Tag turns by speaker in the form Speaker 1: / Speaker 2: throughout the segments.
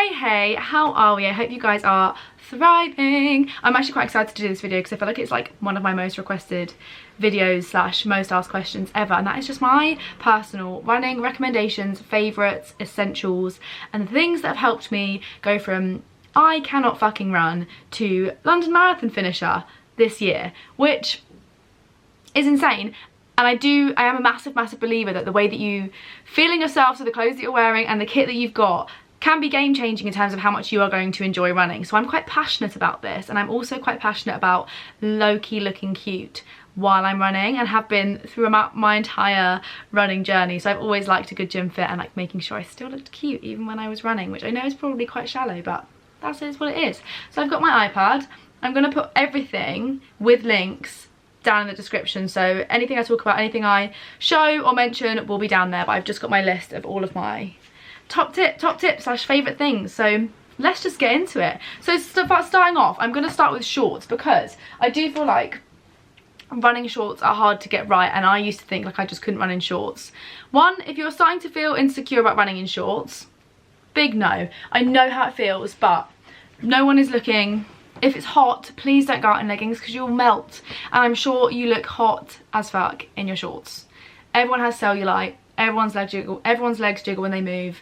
Speaker 1: Hey, how are we? I hope you guys are thriving. I'm actually quite excited to do this video because I feel like it's like one of my most requested videos slash most asked questions ever, and that is just my personal running recommendations, favourites, essentials, and things that have helped me go from I cannot fucking run to London Marathon finisher this year, which is insane. And I am a massive believer that the way that you feel in yourself, so the clothes that you're wearing and the kit that you've got, can be game changing in terms of how much you are going to enjoy running. So I'm quite passionate about this, and I'm also quite passionate about low-key looking cute while I'm running, and have been through my entire running journey. So I've always liked a good gym fit and like making sure I still looked cute even when I was running, which I know is probably quite shallow, but that's what it is. So I've got my iPad. I'm gonna put everything with links down in the description, so anything I talk about, anything I show or mention will be down there, but I've just got my list of all of my top tips slash favourite things. So let's just get into it. So starting off, I'm going to start with shorts, because I do feel like running shorts are hard to get right, and I used to think like I just couldn't run in shorts. One, if you're starting to feel insecure about running in shorts, big no. I know how it feels, but no one is looking. If it's hot, please don't go out in leggings because you'll melt, and I'm sure you look hot as fuck in your shorts. Everyone has cellulite, everyone's legs jiggle when they move.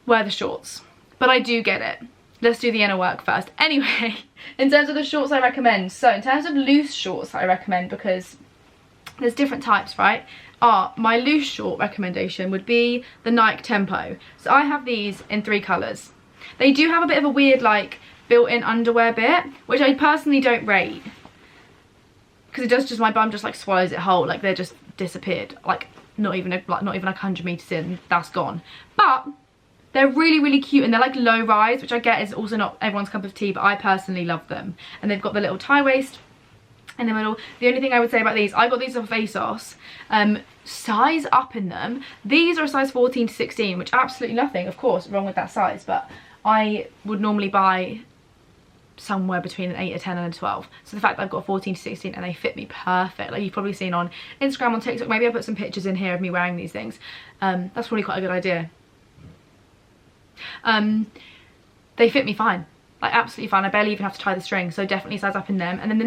Speaker 1: Wear the shorts. But I do get it. Let's do the inner work first. Anyway, in terms of the shorts I recommend, so in terms of loose shorts I recommend, because there's different types, right? My loose short recommendation would be the Nike Tempo. So I have these in 3 colours. They do have a bit of a weird like built-in underwear bit, which I personally don't rate, because it does just, my bum just like swallows it whole, like they're just disappeared, like not even like 100 meters in, that's gone. But they're really cute, and they're like low rise, which I get is also not everyone's cup of tea, but I personally love them. And they've got the little tie waist in the middle. The only thing I would say about these, I got these off ASOS, size up in them. These are a size 14 to 16, which absolutely nothing, of course, wrong with that size, but I would normally buy somewhere between an 8, a 10 and a 12. So the fact that I've got a 14 to 16 and they fit me perfect, like you've probably seen on Instagram, on TikTok, maybe I'll put some pictures in here of me wearing these things. That's probably quite a good idea. They fit me fine, like absolutely fine. I barely even have to tie the string, so definitely size up in them. And then the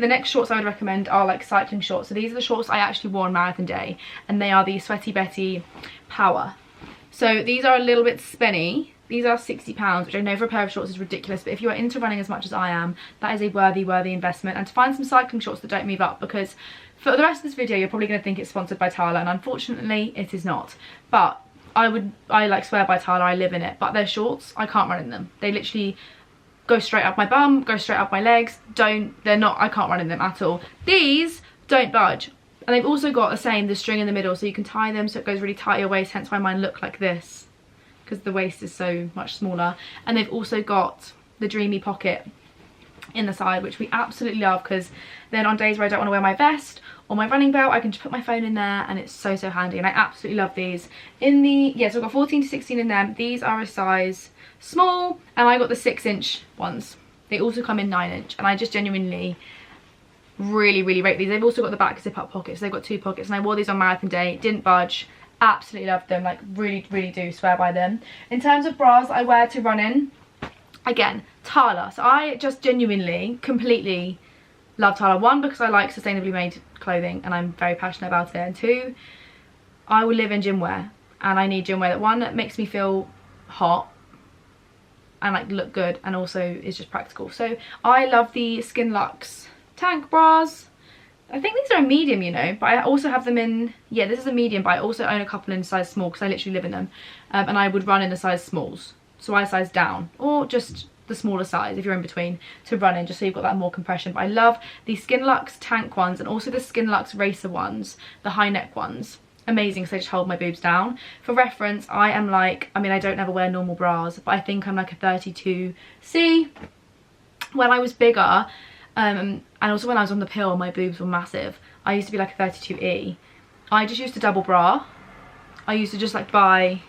Speaker 1: next shorts I would recommend are like cycling shorts. So these are the shorts I actually wore on marathon day, and they are the Sweaty Betty Power. So these are a little bit spinny. These are £60, which I know for a pair of shorts is ridiculous, but if you are into running as much as I am, that is a worthy investment. And to find some cycling shorts that don't move up, because for the rest of this video you're probably going to think it's sponsored by Tala, and unfortunately it is not. But I like swear by Tala, I live in it, but their shorts, I can't run in them. They literally go straight up my bum, go straight up my legs, I can't run in them at all. These don't budge. And they've also got the string in the middle, so you can tie them so it goes really tight to your waist, hence why mine look like this, because the waist is so much smaller. And they've also got the dreamy pocket in the side, which we absolutely love, because then on days where I don't want to wear my vest or my running belt, I can just put my phone in there, and it's so handy. And I absolutely love these. In the, so I've got 14 to 16 in them. These are a size small, and I got the 6-inch ones. They also come in 9-inch, and I just genuinely really rate these. They've also got the back zip up pockets, so they've got 2 pockets, and I wore these on marathon day, didn't budge. Absolutely love them, like really do swear by them. In terms of bras I wear to run in, again, Tala. So I just genuinely completely love Tala. 1, because I like sustainably made clothing and I'm very passionate about it, and 2, I will live in gym wear, and I need gym wear that, 1, that makes me feel hot and like look good, and also is just practical. So I love the Skin Luxe tank bras. I think these are a medium, you know, but I also have them in, this is a medium, but I also own a couple in size small because I literally live in them. And I would run in the size smalls. So I size down, or just the smaller size if you're in between, to run in, just so you've got that more compression. But I love the Skin Luxe tank ones, and also the Skin Luxe racer ones, the high neck ones. Amazing, because they just hold my boobs down. For reference, I am like, I don't ever wear normal bras, but I think I'm like a 32C. When I was bigger, and also when I was on the pill, my boobs were massive. I used to be like a 32E. I just used to double bra. I used to just like buy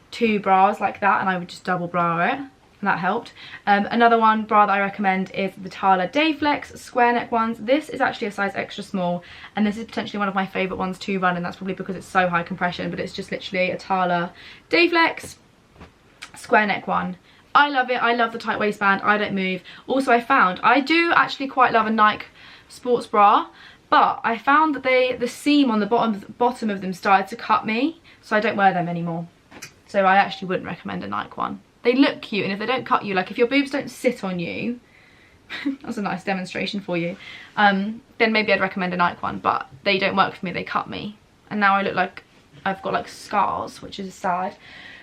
Speaker 1: 2 bras like that, and I would just double bra it, and that helped. Another bra that I recommend is the Tala Dayflex square neck ones. This is actually a size extra small, and this is potentially one of my favourite ones to run, and that's probably because it's so high compression, but it's just literally a Tala Dayflex square neck one. I love it. I love the tight waistband. I don't move. Also, I found I do actually quite love a Nike sports bra, but I found that the seam on the bottom of them started to cut me, so I don't wear them anymore. So I actually wouldn't recommend a Nike one. They look cute, and if they don't cut you, like if your boobs don't sit on you, that's a nice demonstration for you, then maybe I'd recommend a Nike one, but they don't work for me. They cut me, and now I look like I've got like scars, which is sad.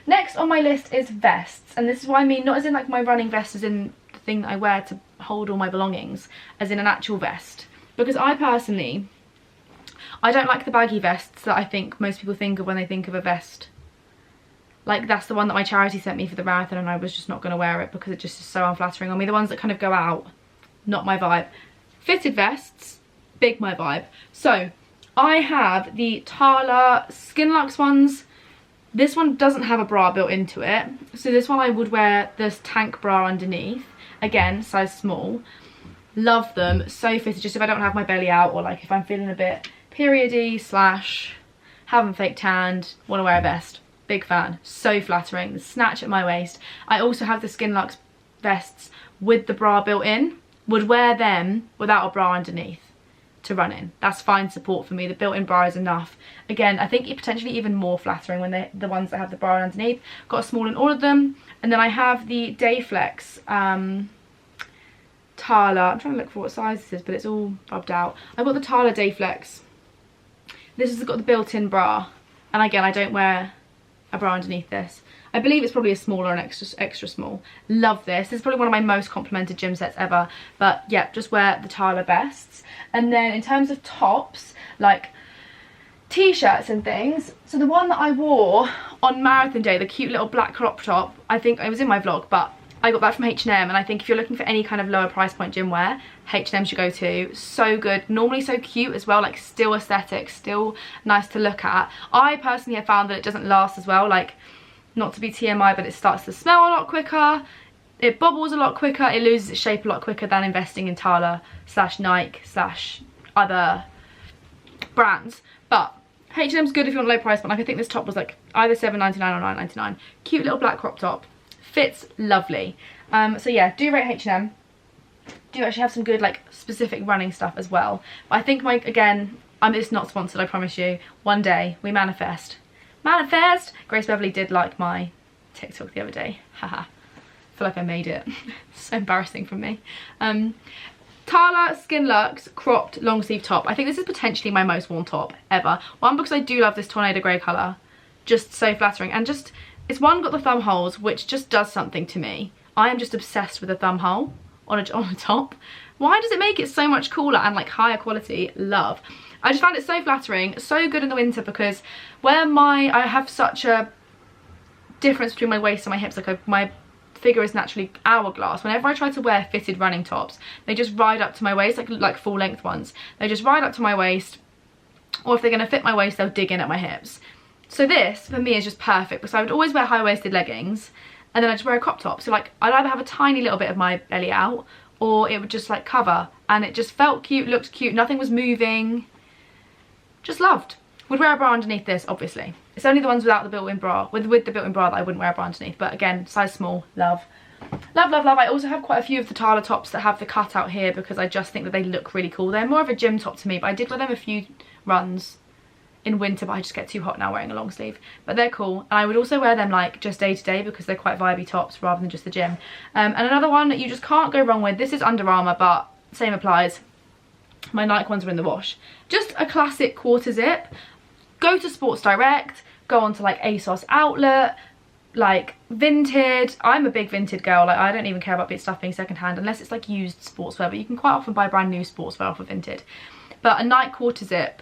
Speaker 1: Next on my list is vests, and this is what I mean, not as in like my running vest, as in the thing that I wear to hold all my belongings, as in an actual vest. Because I personally, I don't like the baggy vests that I think most people think of when they think of a vest. Like, that's the one that my charity sent me for the marathon, and I was just not going to wear it because it just is so unflattering on me. The ones that kind of go out, not my vibe. Fitted vests, big my vibe. So I have the Tala Skinlux ones. This one doesn't have a bra built into it, so this one I would wear this tank bra underneath. Again, size small. Love them, so fitted, just if I don't have my belly out, or like if I'm feeling a bit periody slash haven't fake tanned, want to wear a vest. Big fan, so flattering. The snatch at my waist. I also have the Skinlux vests with the bra built in. Would wear them without a bra underneath to run in. That's fine support for me. The built-in bra is enough. Again, I think it potentially even more flattering when the ones that have the bra underneath. Got a small in all of them. And then I have the Dayflex Tala. I'm trying to look for what size this is, but it's all rubbed out. I've got the Tala Dayflex. This has got the built-in bra, and again, I don't wear a bra underneath this. I believe it's probably a small or an extra small. Love this. This is probably one of my most complimented gym sets ever. But yeah, just wear the Tala vests. And then in terms of tops, like t-shirts and things, so the one that I wore on marathon day, the cute little black crop top, I think it was in my vlog, but I got that from H&M, and I think if you're looking for any kind of lower price point gym wear, H&M should go to. So good, normally so cute as well, like still aesthetic, still nice to look at. I personally have found that it doesn't last as well, like, not to be TMI, but it starts to smell a lot quicker, it bobbles a lot quicker, it loses its shape a lot quicker than investing in Tala / Nike / other brands. But H&M's good if you want low price, but like I think this top was like either £7.99 or £9.99. Cute little black crop top. Fits lovely. So yeah, do rate H&M. Do actually have some good like specific running stuff as well. But I think again, it's not sponsored, I promise you. One day we manifest. Manifest! Grace Beverly did like my TikTok the other day. Haha. Feel like I made it. So embarrassing from me. Tala Skinlux cropped long sleeve top. I think this is potentially my most worn top ever. One, because I do love this tornado grey colour. Just so flattering, and just it's one got the thumb holes, which just does something to me. I am just obsessed with a thumb hole on a top. Why does it make it so much cooler and like higher quality? Love. I just found it so flattering, so good in the winter, because where I have such a difference between my waist and my hips, like my figure is naturally hourglass. Whenever I try to wear fitted running tops, they just ride up to my waist, like full length ones. They just ride up to my waist, or if they're going to fit my waist, they'll dig in at my hips. So this, for me, is just perfect, because I would always wear high-waisted leggings, and then I just wear a crop top. So like, I'd either have a tiny little bit of my belly out, or it would just like cover, and it just felt cute, looked cute, nothing was moving. Just loved. Would wear a bra underneath this, obviously. It's only the ones without the built-in bra, with the built-in bra, that I wouldn't wear a bra underneath. But again, size small, love. Love, love, love. I also have quite a few of the Tala tops that have the cutout here, because I just think that they look really cool. They're more of a gym top to me, but I did wear them a few runs in winter, but I just get too hot now wearing a long sleeve. But they're cool, and I would also wear them like just day to day, because they're quite vibey tops rather than just the gym. And another one that you just can't go wrong with, this is Under Armour, but same applies. My Nike ones are in the wash. Just a classic quarter zip. Go to Sports Direct, go on to like ASOS Outlet, like Vinted. I'm a big Vinted girl. Like, I don't even care about stuff being secondhand unless it's like used sportswear, but you can quite often buy brand new sportswear off of Vinted. But a Nike quarter zip,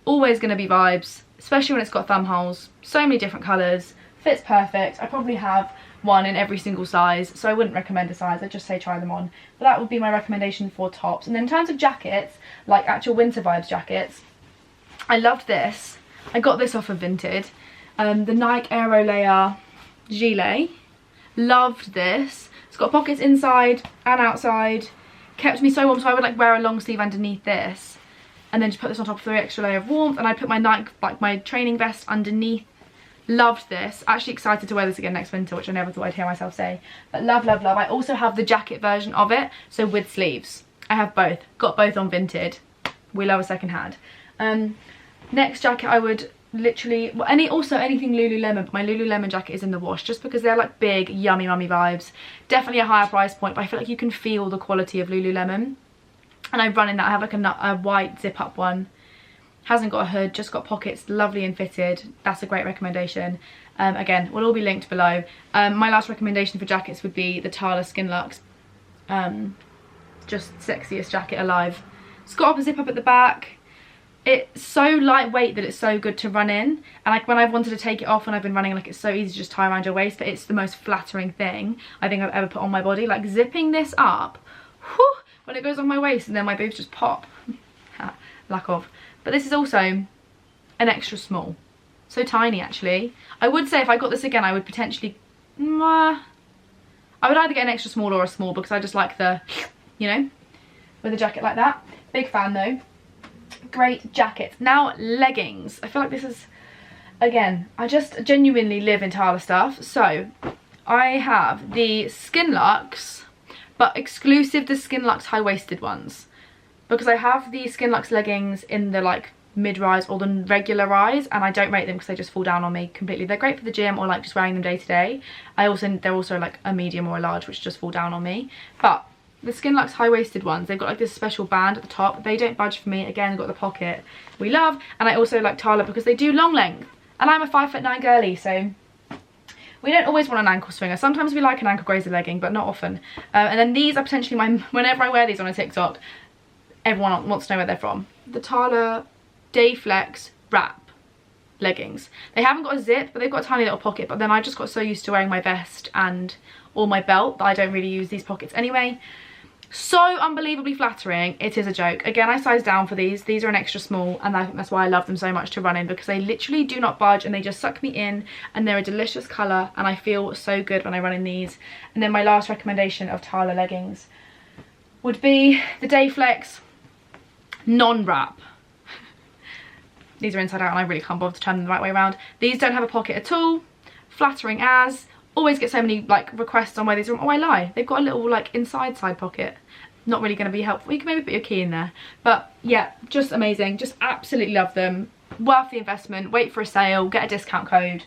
Speaker 1: always going to be vibes, especially when it's got thumb holes. So many different colours, fits perfect. I probably have one in every single size, so I wouldn't recommend a size, I'd just say try them on. But that would be my recommendation for tops. And then in terms of jackets, like actual winter vibes jackets, I loved this. I got this off of Vinted. The Nike aerolayer gilet. Loved this. It's got pockets inside and outside. Kept me so warm, so I would like wear a long sleeve underneath this, and then just put this on top for the extra layer of warmth. And I put my Nike, like my training vest underneath Loved this. Actually excited to wear this again next winter, which I never thought I'd hear myself say. But love, love, love. I also have the jacket version of it, so with sleeves. I have both. Got both on Vinted. We love a second hand. Next jacket I would literally, well, anything Lululemon, but my Lululemon jacket is in the wash just because they're like big, yummy mummy vibes. Definitely a higher price point, but I feel like you can feel the quality of Lululemon. And I run in that. I have like a white zip up one. Hasn't got a hood, just got pockets, lovely and fitted. That's a great recommendation. Again, will all be linked below. My last recommendation for jackets would be the Tala Skin Luxe. Just sexiest jacket alive. It's got a zip up at the back. It's so lightweight that it's so good to run in. And like when I've wanted to take it off when I've been running, like it's so easy to just tie around your waist, but it's the most flattering thing I think I've ever put on my body. Like zipping this up, whew, when it goes on my waist and then my boobs just pop. Lack of. But this is also an extra small. So tiny actually. I would say if I got this again I would potentially, I would either get an extra small or a small because I just like the, you know, with a jacket like that. Big fan though. Great jacket. Now leggings. I feel like this is, again, I just genuinely live in Tala stuff. So I have the Skin Luxe, but exclusive the Skin Luxe high-waisted ones. Because I have the Skin Luxe leggings in the like mid-rise or the regular rise, and I don't rate them because they just fall down on me completely. They're great for the gym or like just wearing them day to day. They're also like a medium or a large, which just fall down on me. But the Skin Luxe high-waisted ones, they've got like this special band at the top. They don't budge for me. Again, they've got the pocket we love. And I also like Tala because they do long length. And I'm a 5'9" girly, so we don't always want an ankle swinger. Sometimes we like an ankle grazer legging, but not often. And then these are potentially whenever I wear these on a TikTok, everyone wants to know where they're from. The Tala Day Flex Wrap leggings. They haven't got a zip, but they've got a tiny little pocket. But then I just got so used to wearing my vest or my belt that I don't really use these pockets anyway. So unbelievably flattering. It is a joke. Again, I sized down for these. These are an extra small, and I think that's why I love them so much to run in, because they literally do not budge and they just suck me in, and they're a delicious colour, and I feel so good when I run in these. And then my last recommendation of Tala leggings would be the Day Flex non-wrap. These are inside out and I really can't bother to turn them the right way around. These don't have a pocket at all. Flattering as. Always get so many like requests on where these are. Oh, I lie. They've got a little like inside side pocket. Not really going to be helpful. You can maybe put your key in there. But yeah, just amazing. Just absolutely love them. Worth the investment. Wait for a sale. Get a discount code.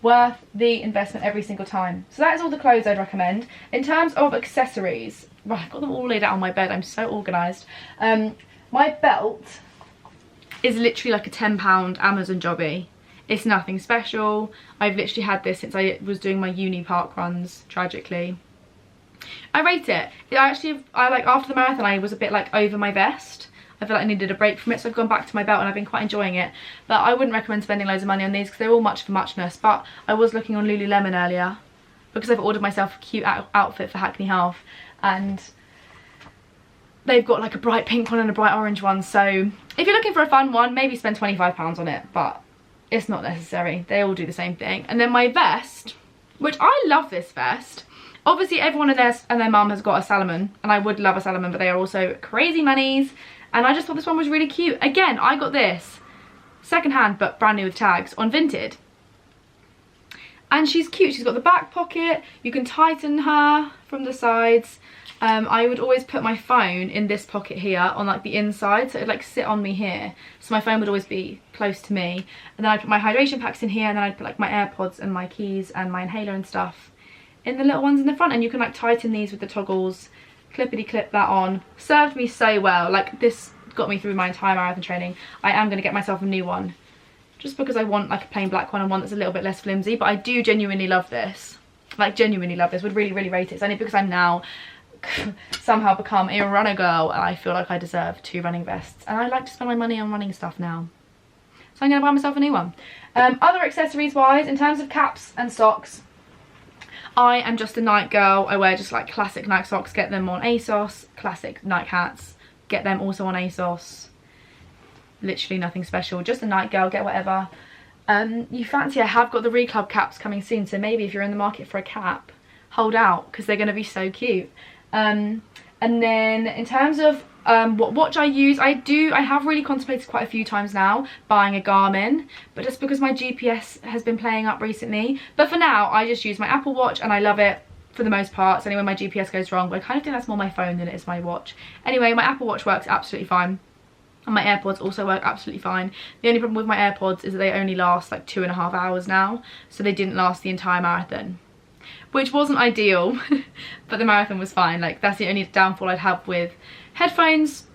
Speaker 1: Worth the investment every single time. So that is all the clothes I'd recommend. In terms of accessories, right, I've got them all laid out on my bed. I'm so organised. My belt is literally like a £10 Amazon jobby. It's nothing special. I've literally had this since I was doing my uni park runs, tragically. I rate it. I like after the marathon I was a bit like over my vest. I feel like I needed a break from it, so I've gone back to my belt and I've been quite enjoying it. But I wouldn't recommend spending loads of money on these because they're all much for muchness. But I was looking on Lululemon earlier because I've ordered myself a cute outfit for Hackney Half, and they've got like a bright pink one and a bright orange one. So if you're looking for a fun one, maybe spend £25 on it, but it's not necessary. They all do the same thing. And then my vest, which I love this vest. Obviously everyone and their mum has got a Salomon, and I would love a Salomon, but they are also crazy monies. And I just thought this one was really cute. Again, I got this secondhand but brand new with tags on Vinted. And she's cute. She's got the back pocket. You can tighten her from the sides. I would always put my phone in this pocket here on like the inside, so it'd like sit on me here, so my phone would always be close to me. And then I'd put my hydration packs in here, and then I'd put like my AirPods and my keys and my inhaler and stuff in the little ones in the front. And you can like tighten these with the toggles, clippity clip that on. Served me so well. Like this got me through my entire marathon training. I am going to get myself a new one just because I want like a plain black one and one that's a little bit less flimsy. But I do genuinely love this, like genuinely love this. Would really rate it. It's only because I'm now somehow become a runner girl and I feel like I deserve 2 running vests, and I like to spend my money on running stuff now, so I'm going to buy myself a new one. Other accessories wise, in terms of caps and socks, I am just a Nike girl. I wear just like classic Nike socks, get them on ASOS. Classic Nike hats, get them also on ASOS. Literally nothing special, just a Nike girl, get whatever you fancy. I have got the THERHICLUB caps coming soon, so maybe if you're in the market for a cap, hold out because they're going to be so cute. And then in terms of What watch I use, I have really contemplated quite a few times now buying a Garmin, but just because my GPS has been playing up recently. But for now, I just use my Apple Watch and I love it for the most part. So anyway, my GPS goes wrong, but I kind of think that's more my phone than it is my watch. Anyway, my Apple Watch works absolutely fine. And my AirPods also work absolutely fine. The only problem with my AirPods is that they only last like 2.5 hours now. So they didn't last the entire marathon, which wasn't ideal, but the marathon was fine. Like, that's the only downfall I'd have with headphones.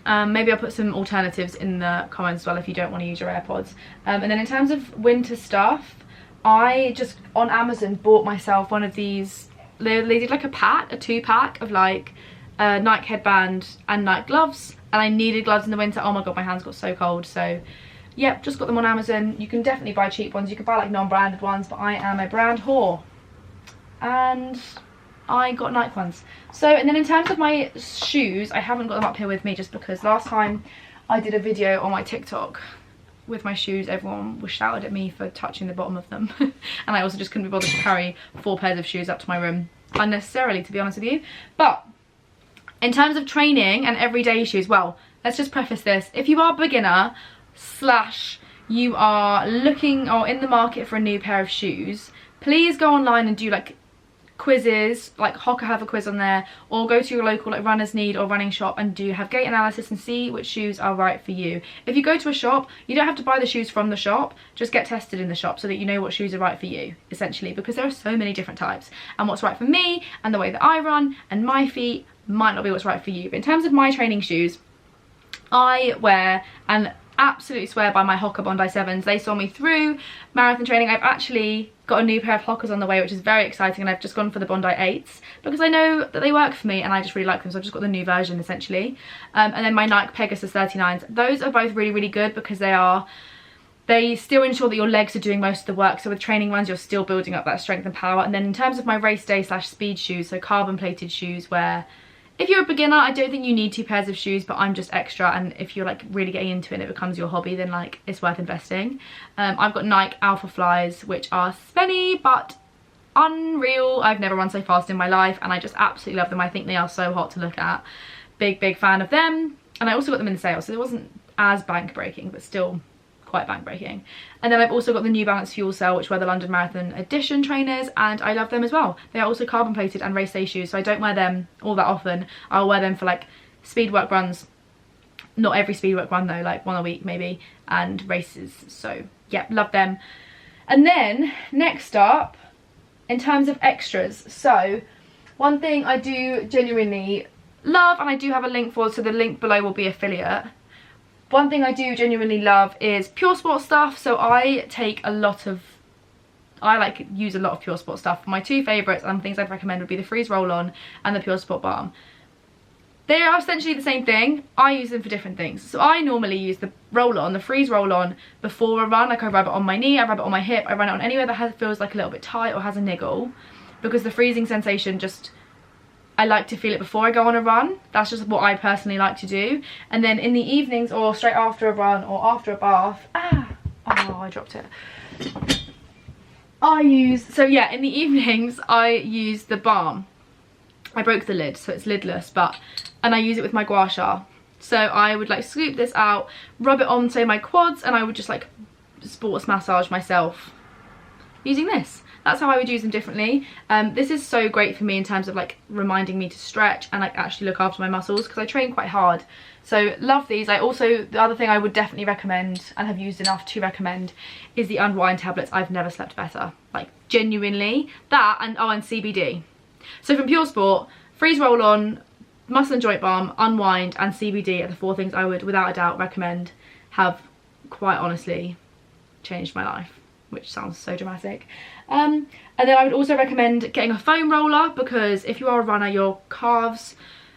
Speaker 1: Maybe I'll put some alternatives in the comments as well if you don't want to use your AirPods. And then in terms of winter stuff, I just on Amazon bought myself one of these. They did like a 2-pack of like Nike headband and Nike gloves, and I needed gloves in the winter. Oh my god, my hands got so cold. So yep, just got them on Amazon. You can definitely buy cheap ones, you can buy like non-branded ones, but I am a brand whore and I got Nike ones. So, and then in terms of my shoes, I haven't got them up here with me just because last time I did a video on my TikTok with my shoes, everyone was shouted at me for touching the bottom of them. And I also just couldn't be bothered to carry 4 pairs of shoes up to my room unnecessarily, to be honest with you. But in terms of training and everyday shoes, well, let's just preface this. If you are a beginner / you are looking or in the market for a new pair of shoes, please go online and do like quizzes, like HEHEHE have a quiz on there, or go to your local like Runners Need or running shop and have gait analysis and see which shoes are right for you. If you go to a shop, you don't have to buy the shoes from the shop, just get tested in the shop so that you know what shoes are right for you, essentially, because there are so many different types, and what's right for me and the way that I run and my feet might not be what's right for you. But in terms of my training shoes, I wear and absolutely swear by my HEHEHE Bondi 7s. They saw me through marathon training. I've actually got a new pair of HEHEHEs on the way, which is very exciting, and I've just gone for the Bondi 8s because I know that they work for me and I just really like them, so I've just got the new version essentially. And then my Nike Pegasus 39s. Those are both really, really good because they still ensure that your legs are doing most of the work. So with training runs, you're still building up that strength and power. And then in terms of my race day / speed shoes, so carbon plated shoes, where if you're a beginner, I don't think you need 2 pairs of shoes, but I'm just extra, and if you're like really getting into it and it becomes your hobby, then like it's worth investing. I've got Nike Alpha Flies, which are spenny but unreal. I've never run so fast in my life and I just absolutely love them. I think they are so hot to look at. Big fan of them. And I also got them in the sale, so it wasn't as bank breaking, but still quite bank breaking. And then I've also got the New Balance Fuel Cell, which were the London Marathon edition trainers, and I love them as well. They are also carbon plated and race day shoes, so I don't wear them all that often. I'll wear them for like speed work runs, not every speed work run though, like 1 a week maybe, and races. So yeah, love them. And then next up, in terms of extras, so one thing I do genuinely love, and I do have a link for, so the link below will be affiliate. One thing I do genuinely love is Pure Sport stuff. So I use a lot of Pure Sport stuff. My 2 favourites and things I'd recommend would be the Freeze Roll-On and the Pure Sport Balm. They are essentially the same thing. I use them for different things. So I normally use the roll-on, the Freeze Roll-On, before a run. Like I rub it on my knee, I rub it on my hip, I run it on anywhere that feels like a little bit tight or has a niggle, because the freezing sensation just, I like to feel it before I go on a run. That's just what I personally like to do. And then in the evenings or straight after a run or after a bath, I dropped it. So yeah, in the evenings I use the balm. I broke the lid, so it's lidless, and I use it with my gua sha. So I would like scoop this out, rub it onto my quads, and I would just like sports massage myself using this. That's how I would use them differently. This is so great for me in terms of like reminding me to stretch and like actually look after my muscles, because I train quite hard. So love these. The other thing I would definitely recommend and have used enough to recommend is the Unwind tablets. I've never slept better, like genuinely. That and CBD. So from Pure Sport, Freeze Roll-On, Muscle and Joint Balm, Unwind and CBD are the 4 things I would without a doubt recommend. Have quite honestly changed my life, which sounds so dramatic. And then I would also recommend getting a foam roller, because if you are a runner, your calves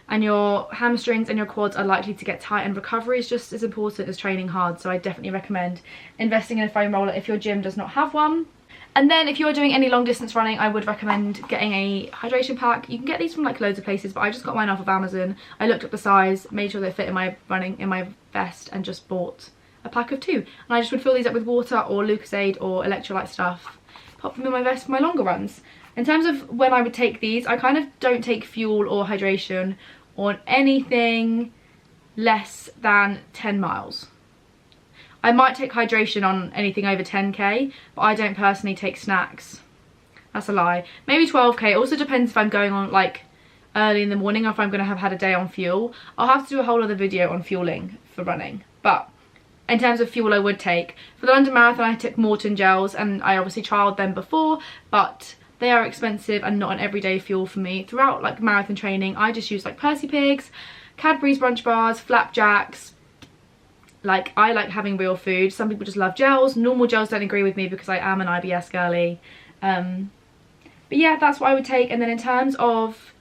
Speaker 1: and your hamstrings and your quads are likely to get tight, and recovery is just as important as training hard. So I definitely recommend investing in a foam roller if your gym does not have one. And then if you're doing any long distance running, I would recommend getting a hydration pack. You can get these from like loads of places, but I just got mine off of Amazon. I looked up the size, made sure they fit in my vest, and just bought a pack of 2. And I just would fill these up with water or Lucozade or electrolyte stuff, pop them in my vest for my longer runs. In terms of when I would take these, I kind of don't take fuel or hydration on anything less than 10 miles. I might take hydration on anything over 10k, but I don't personally take snacks. That's a lie. Maybe 12k. It also depends if I'm going on like early in the morning or if I'm going to have had a day on fuel. I'll have to do a whole other video on fueling for running. But in terms of fuel I would take. For the London Marathon I took Morton gels, and I obviously trialled them before, but they are expensive and not an everyday fuel for me. Throughout like marathon training I just use like Percy Pigs, Cadbury's Brunch Bars, Flapjacks. Like, I like having real food. Some people just love gels. Normal gels don't agree with me because I am an IBS girly. But yeah, that's what I would take. And then in terms of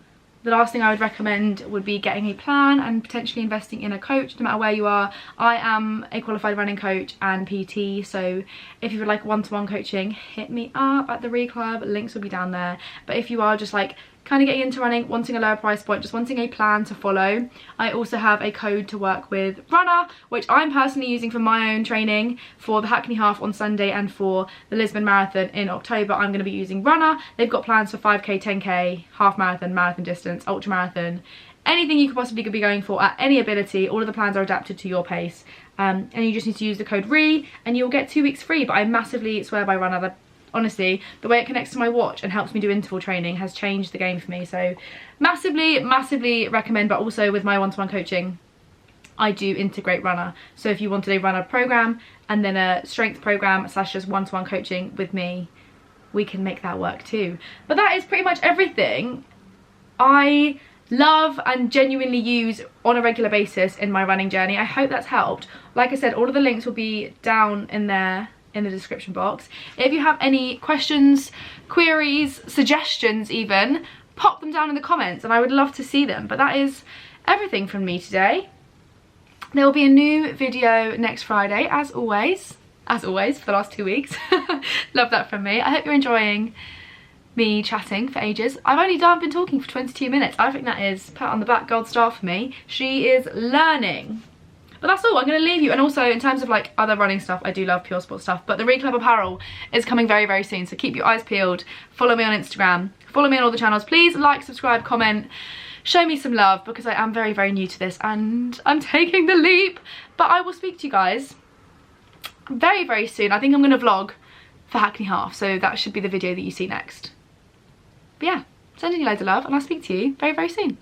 Speaker 1: the last thing I would recommend would be getting a plan and potentially investing in a coach, no matter where you are. I am a qualified running coach and PT, so if you would like one-to-one coaching, hit me up at the THERHICLUB. Links will be down there. But if you are just like kind of getting into running, wanting a lower price point, just wanting a plan to follow, I also have a code to work with Runna, which I'm personally using for my own training for the Hackney Half on Sunday and for the Lisbon Marathon in October. I'm going to be using Runna. They've got plans for 5k, 10k, half marathon, marathon distance, ultra marathon, anything you could possibly be going for at any ability. All of the plans are adapted to your pace, and you just need to use the code RE and you'll get 2 weeks free. But I massively swear by Runna. Honestly, the way it connects to my watch and helps me do interval training has changed the game for me. So massively recommend. But also with my one-to-one coaching, I do integrate Runna. So if you wanted a Runna program and then a strength program / just one-to-one coaching with me, we can make that work too. But that is pretty much everything I love and genuinely use on a regular basis in my running journey. I hope that's helped. Like I said, all of the links will be down in there in the description box. If you have any questions, queries, suggestions even, pop them down in the comments and I would love to see them. But that is everything from me today. There will be a new video next Friday, as always for the last 2 weeks. Love that from me. I hope you're enjoying me chatting for ages. I've only been talking for 22 minutes. I think that is pat on the back, gold star for me. She is learning. But that's all. I'm going to leave you. And also in terms of like other running stuff, I do love pure sport stuff, but the THERHICLUB apparel is coming very soon, so keep your eyes peeled. Follow me on Instagram, follow me on all the channels. Please like, subscribe, comment, show me some love, because I am very new to this and I'm taking the leap. But I will speak to you guys very soon. I think I'm going to vlog for Hackney Half, so that should be the video that you see next. But yeah, sending you loads of love and I'll speak to you very soon.